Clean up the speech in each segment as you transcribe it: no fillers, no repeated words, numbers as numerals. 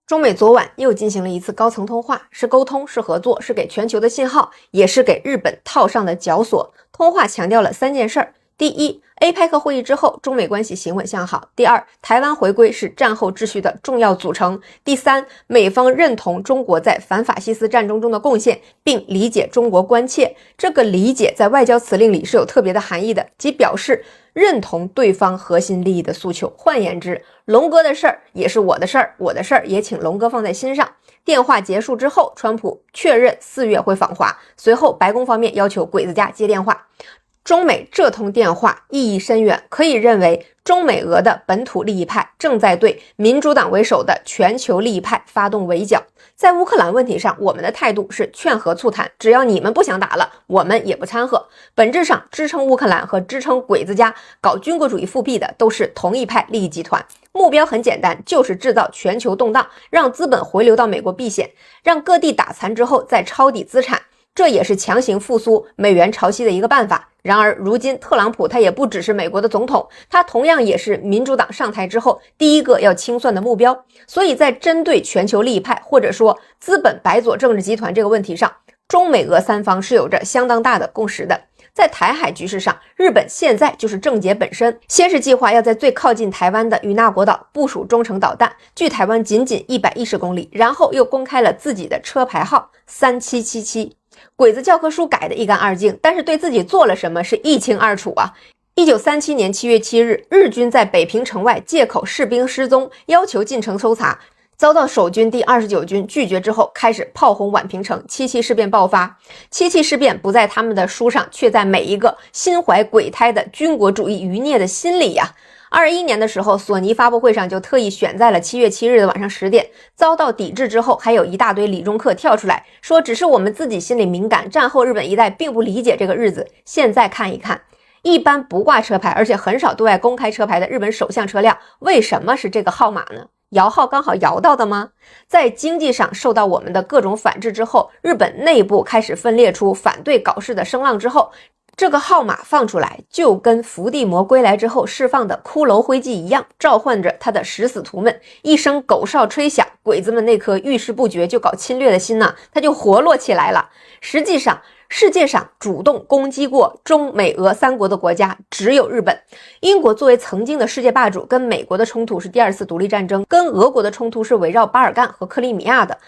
中美昨晚又进行了一次高层通话，是沟通，是合作，是给全球的信号，也是给日本套上的绞索。通话强调了3件事儿：第一，APEC 会议之后，中美关系行稳向好；第二，台湾回归是战后秩序的重要组成；第三，美方认同中国在反法西斯战争中的贡献，并理解中国关切。这个理解在外交辞令里是有特别的含义的，即表示认同对方核心利益的诉求。换言之，龙哥的事儿也是我的事儿，我的事儿也请龙哥放在心上。电话结束之后，川普确认4月会访华，随后白宫方面要求鬼子家接电话。中美这通电话意义深远，可以认为中美俄的本土利益派正在对民主党为首的全球利益派发动围剿。在乌克兰问题上，我们的态度是劝和促谈，只要你们不想打了，我们也不掺和。本质上，支撑乌克兰和支撑鬼子家搞军国主义复辟的都是同一派利益集团。目标很简单，就是制造全球动荡，让资本回流到美国避险，让各地打残之后再抄底资产。这也是强行复苏美元潮汐的一个办法。然而如今特朗普他也不只是美国的总统，他同样也是民主党上台之后第一个要清算的目标。所以在针对全球利益派或者说资本白左政治集团这个问题上，中美俄三方是有着相当大的共识的。在台海局势上，日本现在就是症结本身，先是计划要在最靠近台湾的与那国岛部署中程导弹，距台湾仅仅110公里，然后又公开了自己的车牌号3777。鬼子教科书改得一干二净，但是对自己做了什么是一清二楚啊。1937年7月7日，日军在北平城外借口士兵失踪，要求进城搜查，遭到守军第29军拒绝之后，开始炮轰宛平城，77事变爆发。77事变不在他们的书上，却在每一个心怀鬼胎的军国主义余孽的心里呀。21年的时候，索尼发布会上就特意选在了7月7日的晚上10点，遭到抵制之后，还有一大堆理中客跳出来说，只是我们自己心里敏感，战后日本一代并不理解这个日子。现在看一看，一般不挂车牌，而且很少对外公开车牌的日本首相车辆，为什么是这个号码呢？摇号刚好摇到的吗？在经济上受到我们的各种反制之后，日本内部开始分裂出反对搞事的声浪之后，这个号码放出来，就跟伏地魔归来之后释放的骷髅灰烬一样，召唤着他的食死徒们。一声狗哨吹响，鬼子们那颗遇事不决就搞侵略的心呢，他就活络起来了。实际上，世界上主动攻击过中美俄3国的国家只有日本。英国作为曾经的世界霸主，跟美国的冲突是第2次独立战争，跟俄国的冲突是围绕巴尔干和克里米亚的。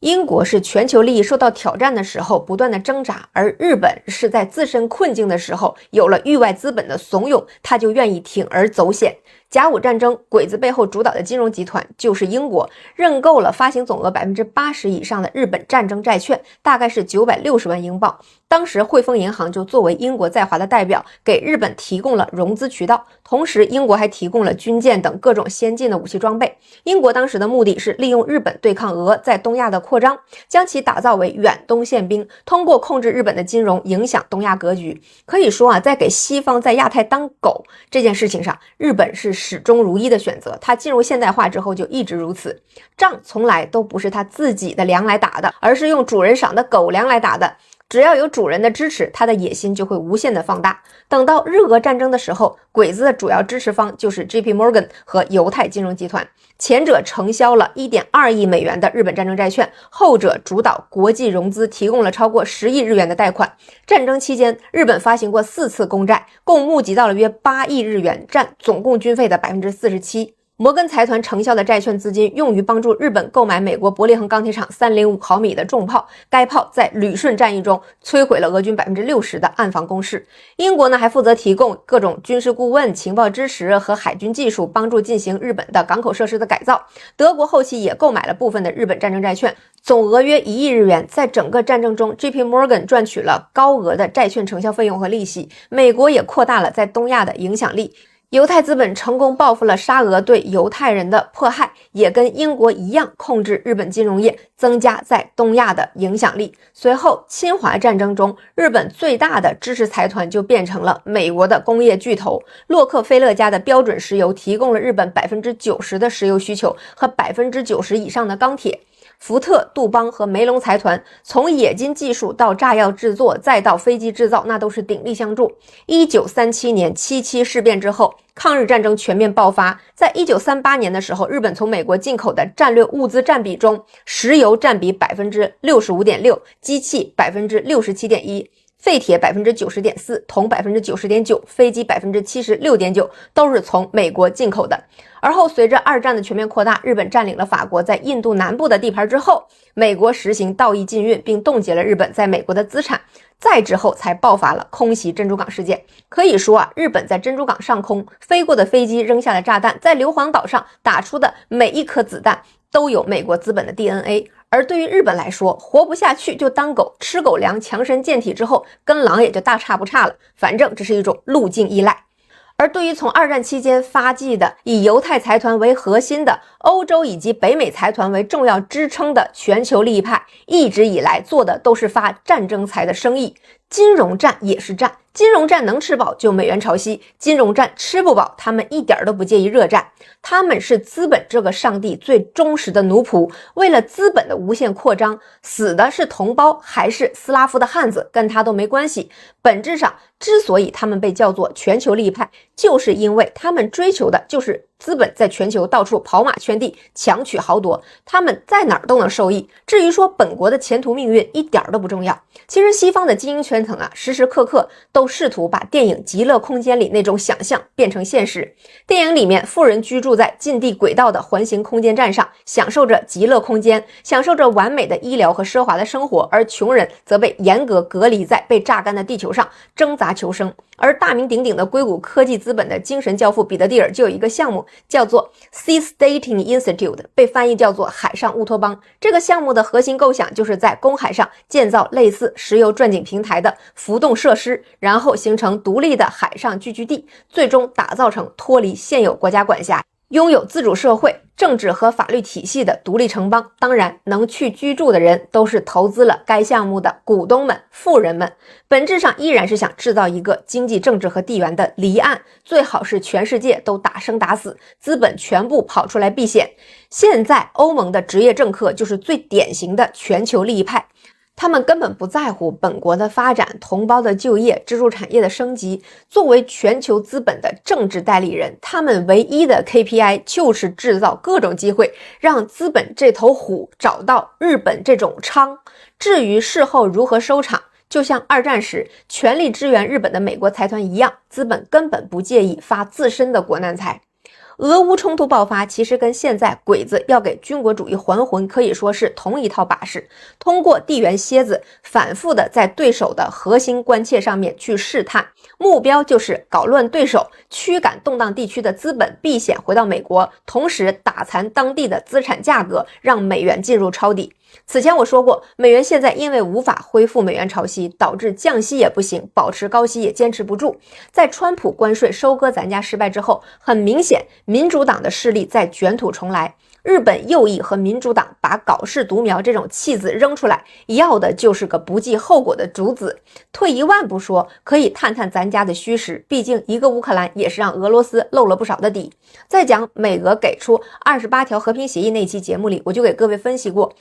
英国是全球利益受到挑战的时候不断的挣扎，而日本是在自身困境的时候有了域外资本的怂恿，他就愿意铤而走险。甲午战争，鬼子背后主导的金融集团就是英国，认购了发行总额 80% 以上的日本战争债券，大概是960万英镑。当时汇丰银行就作为英国在华的代表，给日本提供了融资渠道，同时英国还提供了军舰等各种先进的武器装备。英国当时的目的是利用日本对抗俄在东亚的扩张，将其打造为远东宪兵，通过控制日本的金融影响东亚格局。可以说啊，在给西方在亚太当狗这件事情上，日本是始终如一的选择。它进入现代化之后就一直如此，仗从来都不是他自己的粮来打的，而是用主人赏的狗粮来打的。只要有主人的支持，他的野心就会无限的放大。等到日俄战争的时候，鬼子的主要支持方就是 JP Morgan 和犹太金融集团，前者承销了 1.2 亿美元的日本战争债券，后者主导国际融资，提供了超过10亿日元的贷款。战争期间，日本发行过4次公债，共募集到了约8亿日元，占总共军费的 47%。摩根财团承销的债券资金用于帮助日本购买美国伯利恒钢铁厂305毫米的重炮，该炮在旅顺战役中摧毁了俄军 60% 的暗防工事。英国呢还负责提供各种军事顾问、情报支持和海军技术，帮助进行日本的港口设施的改造。德国后期也购买了部分的日本战争债券，总额约1亿日元。在整个战争中 JP Morgan 赚取了高额的债券承销费用和利息，美国也扩大了在东亚的影响力。犹太资本成功报复了沙俄对犹太人的迫害，也跟英国一样控制日本金融业，增加在东亚的影响力。随后侵华战争中，日本最大的支持财团就变成了美国的工业巨头洛克菲勒家的标准石油，提供了日本 90% 的石油需求和 90% 以上的钢铁。福特、杜邦和梅隆财团从冶金技术到炸药制作，再到飞机制造，那都是鼎力相助。1937年7·7事变之后，抗日战争全面爆发。在1938年的时候，日本从美国进口的战略物资占比中，石油占比 65.6%， 机器 67.1%。废铁 90.4%， 铜 90.9%， 飞机 76.9%， 都是从美国进口的。而后随着二战的全面扩大，日本占领了法国在印度南部的地盘之后，美国实行道义禁运，并冻结了日本在美国的资产。再之后才爆发了空袭珍珠港事件。可以说啊，日本在珍珠港上空飞过的飞机扔下的炸弹，在硫磺岛上打出的每一颗子弹都有美国资本的 DNA。而对于日本来说，活不下去就当狗，吃狗粮，强身健体之后，跟狼也就大差不差了。反正这是一种路径依赖。而对于从二战期间发迹的以犹太财团为核心的欧洲以及北美财团为重要支撑的全球利益派，一直以来做的都是发战争财的生意。金融战也是战，金融战能吃饱就美元潮汐，金融战吃不饱，他们一点都不介意热战。他们是资本这个上帝最忠实的奴仆，为了资本的无限扩张，死的是同胞还是斯拉夫的汉子，跟他都没关系。本质上，之所以他们被叫做全球利益派，就是因为他们追求的就是资本在全球到处跑马圈地，强取豪夺，他们在哪儿都能受益。至于说本国的前途命运，一点都不重要。其实西方的精英圈层啊，时时刻刻都试图把电影《极乐空间》里那种想象变成现实。电影里面，富人居住在近地轨道的环形空间站上，享受着极乐空间，享受着完美的医疗和奢华的生活，而穷人则被严格隔离在被榨干的地球上，挣扎求生。而大名鼎鼎的硅谷科技资本的精神教父彼得蒂尔就有一个项目叫做 Sea Stating Institute， 被翻译叫做海上乌托邦。这个项目的核心构想就是在公海上建造类似石油钻井平台的浮动设施，然后形成独立的海上聚居地，最终打造成脱离现有国家管辖，拥有自主社会、政治和法律体系的独立城邦。当然，能去居住的人都是投资了该项目的股东们、富人们。本质上依然是想制造一个经济、政治和地缘的离岸，最好是全世界都打生打死，资本全部跑出来避险。现在欧盟的职业政客就是最典型的全球利益派。他们根本不在乎本国的发展、同胞的就业、支柱产业的升级。作为全球资本的政治代理人，他们唯一的 KPI 就是制造各种机会，让资本这头虎找到日本这种娼。至于事后如何收场，就像二战时全力支援日本的美国财团一样，资本根本不介意发自身的国难财。俄乌冲突爆发，其实跟现在鬼子要给军国主义还魂可以说是同一套把式。通过地缘蝎子反复的在对手的核心关切上面去试探，目标就是搞乱对手，驱赶动荡地区的资本避险回到美国，同时打残当地的资产价格，让美元进入抄底。此前我说过，美元现在因为无法恢复美元潮汐，导致降息也不行，保持高息也坚持不住。在川普关税收割咱家失败之后，很明显民主党的势力在卷土重来。日本右翼和民主党把搞事独苗这种弃子扔出来，要的就是个不计后果的主子。退一万步说，可以探探咱家的虚实，毕竟一个乌克兰也是让俄罗斯漏了不少的底。在讲美俄给出28条和平协议那期节目里，我就给各位分析过，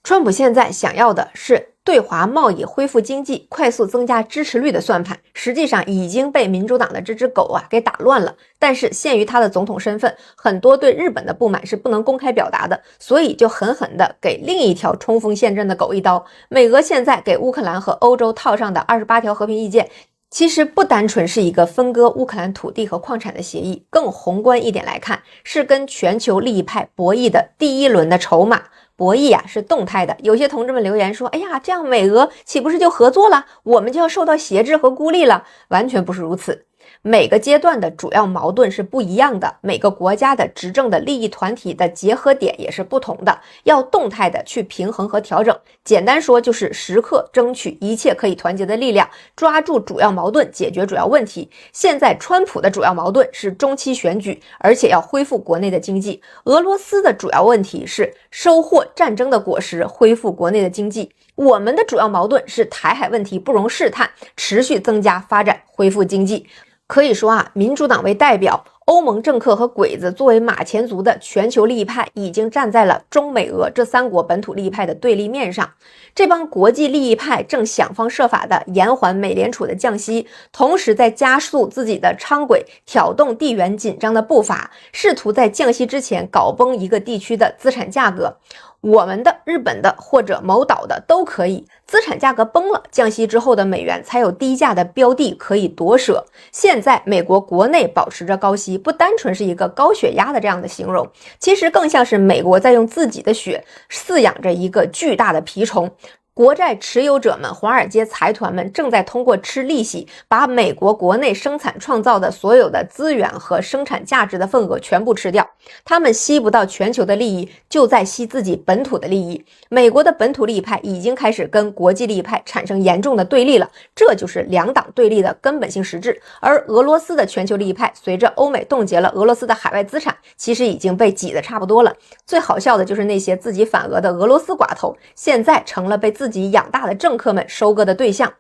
川普现在想要的是对华贸易恢复经济、快速增加支持率的算盘，实际上已经被民主党的这只狗给打乱了。但是限于他的总统身份，很多对日本的不满是不能公开表达的，所以就狠狠的给另一条冲锋陷阵的狗一刀。美俄现在给乌克兰和欧洲套上的28条和平意见，其实不单纯是一个分割乌克兰土地和矿产的协议，更宏观一点来看，是跟全球利益派博弈的第一轮的筹码。博弈是动态的。有些同志们留言说，哎呀，这样美俄岂不是就合作了？我们就要受到挟制和孤立了？完全不是如此。每个阶段的主要矛盾是不一样的，每个国家的执政的利益团体的结合点也是不同的，要动态的去平衡和调整。简单说就是时刻争取一切可以团结的力量，抓住主要矛盾，解决主要问题。现在川普的主要矛盾是中期选举，而且要恢复国内的经济。俄罗斯的主要问题是收获战争的果实，恢复国内的经济。我们的主要矛盾是台海问题不容试探，持续增加发展，恢复经济。可以说民主党为代表，欧盟政客和鬼子作为马前卒的全球利益派已经站在了中美俄这3国本土利益派的对立面上。这帮国际利益派正想方设法地延缓美联储的降息，同时在加速自己的昌轨，挑动地缘紧张的步伐，试图在降息之前搞崩一个地区的资产价格。我们的、日本的或者某岛的都可以，资产价格崩了，降息之后的美元才有低价的标的可以夺舍。现在美国国内保持着高息，不单纯是一个高血压的这样的形容，其实更像是美国在用自己的血饲养着一个巨大的蜱虫。国债持有者们、华尔街财团们正在通过吃利息，把美国国内生产创造的所有的资源和生产价值的份额全部吃掉。他们吸不到全球的利益，就在吸自己本土的利益。美国的本土利益派已经开始跟国际利益派产生严重的对立了，这就是两党对立的根本性实质。而俄罗斯的全球利益派，随着欧美冻结了俄罗斯的海外资产，其实已经被挤得差不多了。最好笑的就是那些自己反俄的俄罗斯寡头，现在成了被自己养大的政客们收割的对象。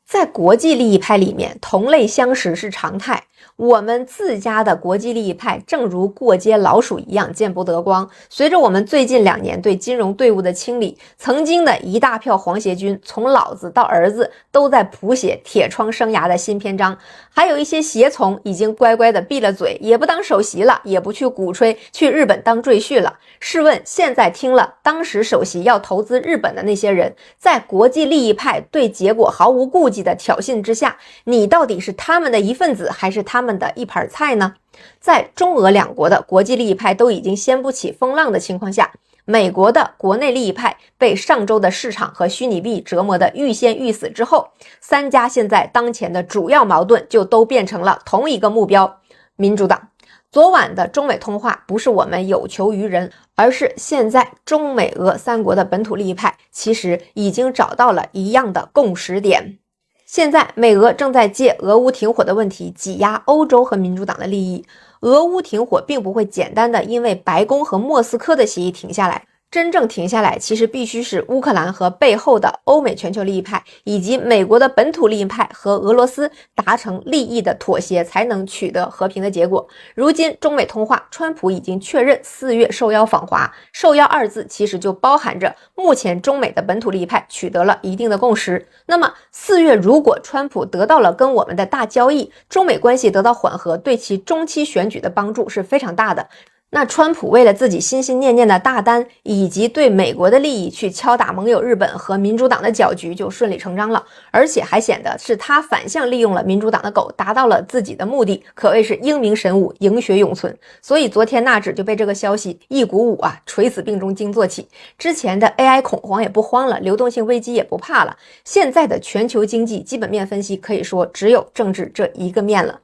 在国际利益派里面，同类相食是常态。我们自家的国际利益派正如过街老鼠一样见不得光。随着我们最近2年对金融队伍的清理，曾经的一大票皇协军从老子到儿子都在谱写铁窗生涯的新篇章，还有一些协从已经乖乖的闭了嘴，也不当首席了，也不去鼓吹去日本当赘婿了。试问现在听了当时首席要投资日本的那些人，在国际利益派对结果毫无顾忌的挑衅之下，你到底是他们的一份子，还是他们的一盘菜呢？在中俄2国的国际利益派都已经掀不起风浪的情况下，美国的国内利益派被上周的市场和虚拟币折磨得欲仙欲死之后，3家现在当前的主要矛盾就都变成了同一个目标：民主党。昨晚的中美通话不是我们有求于人，而是现在中美俄3国的本土利益派其实已经找到了一样的共识点。现在美俄正在借俄乌停火的问题挤压欧洲和民主党的利益。俄乌停火并不会简单的因为白宫和莫斯科的协议停下来，真正停下来其实必须是乌克兰和背后的欧美全球利益派，以及美国的本土利益派和俄罗斯达成利益的妥协，才能取得和平的结果。如今中美通话，川普已经确认4月受邀访华，受邀2字其实就包含着目前中美的本土利益派取得了一定的共识。那么4月如果川普得到了跟我们的大交易，中美关系得到缓和，对其中期选举的帮助是非常大的。那川普为了自己心心念念的大单，以及对美国的利益去敲打盟友日本和民主党的搅局，就顺理成章了。而且还显得是他反向利用了民主党的狗，达到了自己的目的，可谓是英明神武，赢血永存。所以昨天纳指就被这个消息一鼓舞啊，垂死病中惊坐起。之前的 AI 恐慌也不慌了，流动性危机也不怕了。现在的全球经济基本面分析可以说只有政治这一个面了。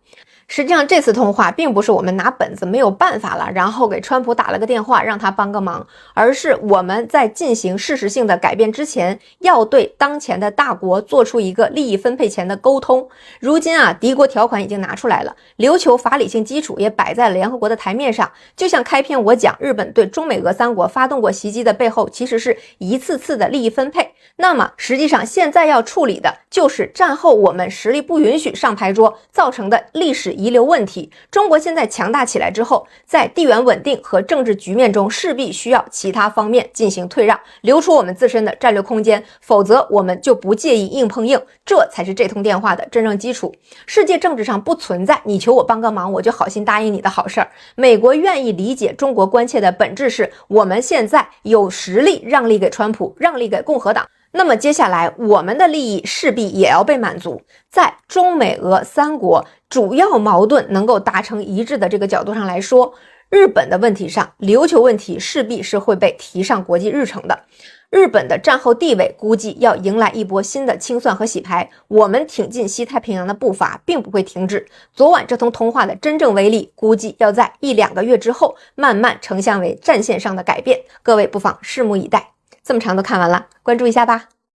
实际上这次通话并不是我们拿本子没有办法了，然后给川普打了个电话让他帮个忙，而是我们在进行事实性的改变之前，要对当前的大国做出一个利益分配前的沟通。如今啊，敌国条款已经拿出来了，琉球法理性基础也摆在了联合国的台面上。就像开篇我讲，日本对中美俄3国发动过袭击的背后，其实是一次次的利益分配。那么实际上现在要处理的就是战后我们实力不允许上牌桌造成的历史遗留问题。中国现在强大起来之后，在地缘稳定和政治局面中势必需要其他方面进行退让，留出我们自身的战略空间，否则我们就不介意硬碰硬，这才是这通电话的真正基础。世界政治上不存在你求我帮个忙我就好心答应你的好事儿。美国愿意理解中国关切的本质是，我们现在有实力让利给川普，让利给共和党，那么接下来我们的利益势必也要被满足。在中美俄3国主要矛盾能够达成一致的这个角度上来说，日本的问题上，琉球问题势必是会被提上国际日程的。日本的战后地位估计要迎来一波新的清算和洗牌，我们挺进西太平洋的步伐并不会停止。昨晚这通通话的真正威力，估计要在1-2个月之后慢慢呈现为战线上的改变，各位不妨拭目以待。这么长都看完了，关注一下吧。